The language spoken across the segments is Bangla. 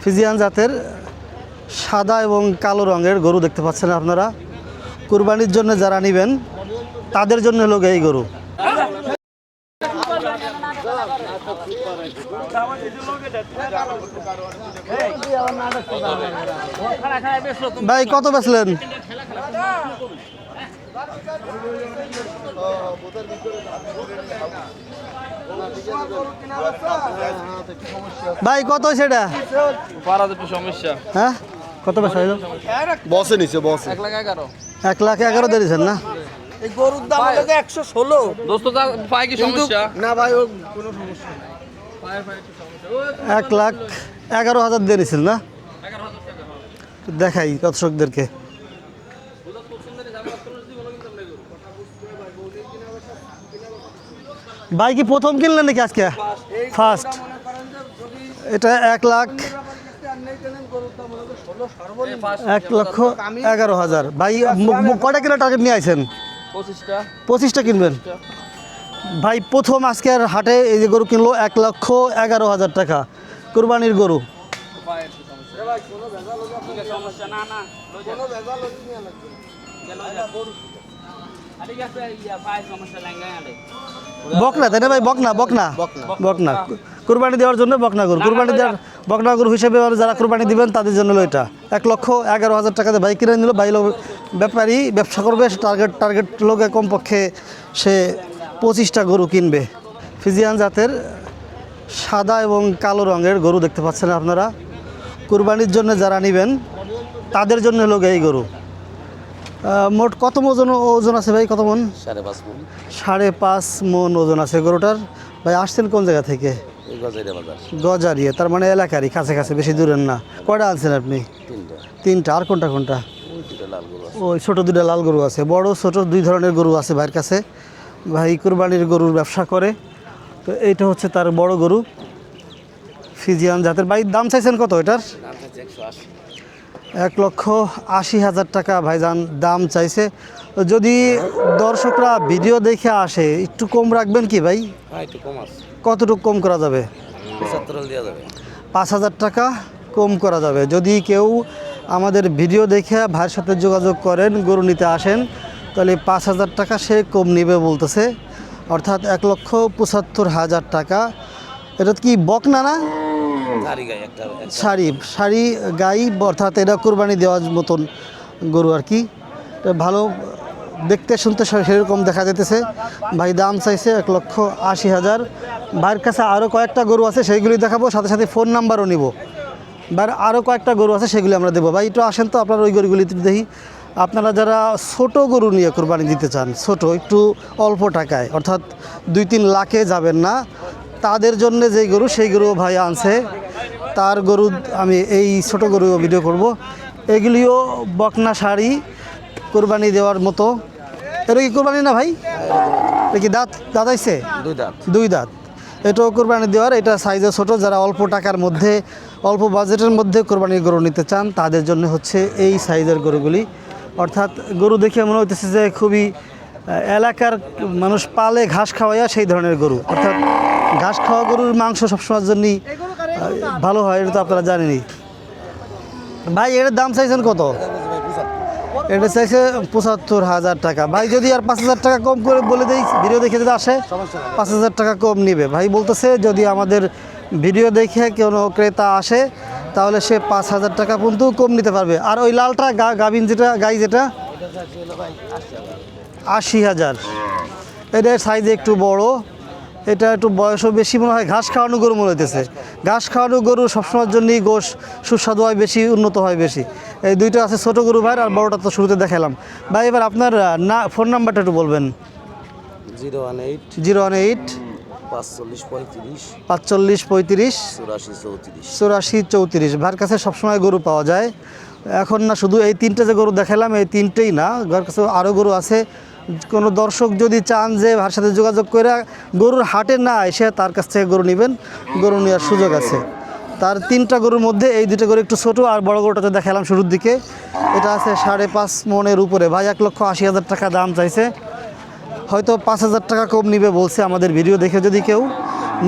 ফিজিয়ান জাতের সাদা এবং কালো রঙের গরু দেখতে পাচ্ছেন আপনারা। কুরবানির জন্য যারা নেবেন তাদের জন্য হলো এই গরু। ভাই কত বেচলেন? ভাই কত সেটা? সমস্যা। হ্যাঁ কত বেচা হলো? বসে নিছে বসে 1,11,000 দিয়েছেন না? এই গরুর দাম হলো 116 দোস্ত পায় কি সমস্যা? না ভাই ও কোনো সমস্যা নেই 1,11,000 দিয়ে দিয়েছেন না? দেখাই দর্শকদেরকে। ভাই কি প্রথম কিনলেন নাকি আজকে? ফার্স্ট। এটা 1,11,000। ভাই কটা কিলো টার্গেট নিয়ে আইছেন? 25টা কিনবেন। ভাই প্রথম আজকের হাটে এই যে গরু কিনলো 1,11,000 টাকা, কুরবানির গরু। বকনা তাই না ভাই? বকনা কুরবানি দেওয়ার জন্য বকনা গরু। কুরবানি দেওয়ার বকনা গরু হিসেবে যারা কুরবানি দিবেন তাদের জন্য এটা 1,11,000 টাকাতে ভাই কিনে নিল। ভাই লোক ব্যাপারী ব্যবসা করবে, টার্গেট লোকে কমপক্ষে সে 25টা গরু কিনবে। ফিজিয়ান জাতের সাদা এবং কালো রঙের গরু দেখতে পাচ্ছেন আপনারা। কুরবানির জন্য যারা নেবেন তাদের জন্য হলো এই গরু। মোট কত ওজন আছে ভাই? কত মন? 5.5 মন ওজন আছে গরুটার। ভাই আসছেন কোন জায়গা থেকে? গজারিয়া, তার মানে এলাকারই, কাছে বেশি দূরের না। কয়টা আনছেন আপনি? তিনটা। আর কোনটা? ওই ছোট দুইটা লাল গরু আছে। বড় ছোট দুই ধরনের গরু আছে ভাইয়ের কাছে। ভাই কুরবানির গরুর ব্যবসা করে, তো এইটা হচ্ছে তার বড় গরু ফিজিয়ান জাতের। ভাই দাম চাইছেন কত এটার? 1,80,000 টাকা ভাইজান দাম চাইছে। যদি দর্শকরা ভিডিও দেখে আসে একটু কম রাখবেন কি ভাই? একটু কম আছে। কতটুকু কম করা যাবে? 5,000 টাকা কম করা যাবে। যদি কেউ আমাদের ভিডিও দেখে ভাইয়ের সাথে যোগাযোগ করেন, গরু নিতে আসেন, তাহলে 5,000 টাকা সে কম নেবে বলতেছে, অর্থাৎ 1,75,000 টাকা। এটা কি বকনা না? সারি গাই, অর্থাৎ এটা কুরবানি দেওয়ার মতন গরু আর কি। ভালো দেখতে শুনতে সেরকম দেখা যেতেছে। ভাই দাম চাইছে 1,80,000। ভাইয়ের কাছে আরও কয়েকটা গরু আছে, সেইগুলি দেখাবো, সাথে সাথে ফোন নাম্বারও নিব। ভাইয়ের আরও কয়েকটা গরু আছে, সেগুলি আমরা দেবো। ভাই একটু আসেন তো আপনারা ওই গরুগুলি দেখি। আপনারা যারা ছোট গরু নিয়ে কুরবানি দিতে চান, ছোট একটু অল্প টাকায়, অর্থাৎ 2-3 লাখে যাবেন না, তাদের জন্য যেই গরু সেই গরু ভাই আনছে। তার গরু আমি এই ছোট গরু ভিডিও করব। এগুলিও বকনা শাড়ি কুরবানি দেওয়ার মতো। এটা কি কুরবানি না ভাই? এটা কি দাঁত আইছে? 2 দাঁত। এটাও কুরবানি দেওয়ার। এটা সাইজে ছোট। যারা অল্প টাকার মধ্যে, অল্প বাজেটের মধ্যে কুরবানির গরু নিতে চান তাদের জন্য হচ্ছে এই সাইজের গরুগুলি। অর্থাৎ গরু দেখে মনে হইতেছে যে খুবই এলাকার মানুষ পালে ঘাস খাওয়াইয়া সেই ধরনের গরু। অর্থাৎ ঘাস খাওয়া গরুর মাংস সবসময়ের জন্যই ভালো হয়, এটা তো আপনারা জানেনই। ভাই এর দাম চাইছেন কত? এটা চাইছে 75,000 টাকা। ভাই যদি আর 5,000 টাকা কম করে বলে দেই, ভিডিও দেখে যদি আসে 5,000 টাকা কম নিবে। ভাই বলতেছে যদি আমাদের ভিডিও দেখে কোনো ক্রেতা আসে তাহলে সে 5,000 টাকা পর্যন্ত কম নিতে পারবে। আর ওই লালটা গাভিন গাই যেটা 80,000। এটার সাইজ একটু বড়, এটা একটু বয়সও বেশি মনে হয়। ঘাস খাওয়ানো গরু মনে হইতেছে। ঘাস খাওয়ানো গরু সবসময়ের জন্যই গোশ সুস্বাদু হয় বেশি, উন্নত হয় বেশি। এই দুইটা আছে ছোটো গরু ভাই, আর বড়টা তো শুরুতে দেখালাম। ভাই এবার আপনার ফোন নাম্বারটা একটু বলবেন। 018 45 35 84 34। ভাইয়ের কাছে সবসময় গরু পাওয়া যায়। এখন না শুধু এই 3টে যে গরু দেখালাম, এই 3টেই না, ভাইয়ের কাছে আরও গরু আছে। কোনো দর্শক যদি চান যে ভাইয়ের সাথে যোগাযোগ করে গরুর হাটে না এসে তার কাছ থেকে গরু নেবেন, গরু নেওয়ার সুযোগ আছে। তার 3টা গরুর মধ্যে এই 2টা গরু একটু ছোটো, আর বড় গরুটাতে দেখালাম শুরুর দিকে, এটা আছে 5.5 মনের উপরে। ভাই 1,80,000 টাকা দাম চাইছে। হয়তো 5,000 টাকা কম নিবে বলছে আমাদের ভিডিও দেখে যদি কেউ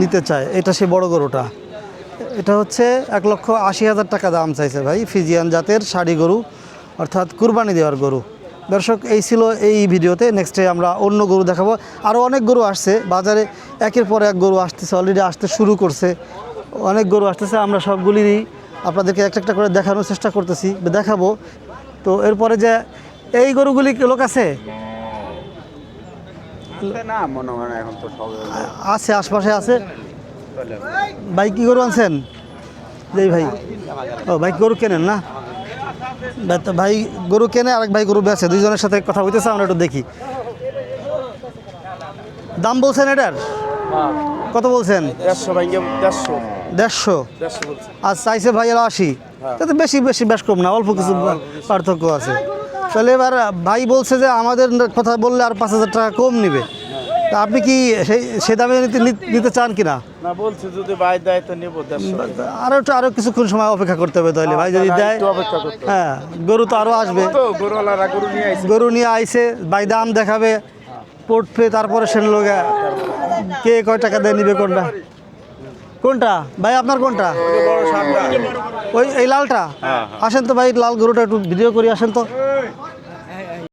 নিতে চায়। এটা সে বড় গরুটা। এটা হচ্ছে 1,80,000 টাকা দাম চাইছে ভাই, ফিজিয়ান জাতের শাড়ি গরু, অর্থাৎ কুরবানি দেওয়ার গরু। দর্শক, এই ছিল এই ভিডিওতে। নেক্সটে আমরা অন্য গরু দেখাবো। আরও অনেক গরু আসছে বাজারে, একের পর এক গরু আসতেছে, অলরেডি আসতে শুরু করছে, অনেক গরু আসতেছে। আমরা সবগুলিরই আপনাদেরকে একটা একটা করে দেখানোর চেষ্টা করতেছি, দেখাবো। তো এরপরে যে এই গরুগুলি লোক আছে না মনে হয় না, এখন তো সব আছে, আশপাশে আছে। ভাই কি গরু আনছেন? এই ভাই, ও ভাই গরু কেনেন না? তো ভাই গরু কেনে, আরেক ভাই গরু বেচে, দুইজনের সাথে কথা হইতেছে, আমরা একটু দেখি। দাম বলছেন এটার? কত বলছেন? 150 ভাইকে 150 150। 150 বলছে। আর চাইছে ভাই 80। তাতে বেশি বেশি বেশ কম না, অল্প কিছু পার্থক্য আছে। তাহলে এবার ভাই বলছে যে আমাদের কথা বললে আর 5,000 টাকা কম নিবে। তা আপনি কি সে দামে নিতে চান কিনা? না বলছে যদি ভাই দেয় তো নেব 150। আরো কিছুক্ষণ সময় অপেক্ষা করতে হবে তাহলে, ভাই যদি দেয়। একটু অপেক্ষা করতে হবে। হ্যাঁ, গরু তো আরো আসবে, তো গরুওয়ালারা গরু নিয়ে আইছে। গরু নিয়ে আইছে, ভাই দাম দেখাবে, পড়বে, তারপরে সে লোক কে কয় টাকা দিয়ে নিবে। কোনটা কোনটা ভাই আপনার, কোনটা? বড় সারটা। ওই এই লালটা? আসেন তো ভাই, লাল গরুটা একটু ভিডিও করি, আসেন তো।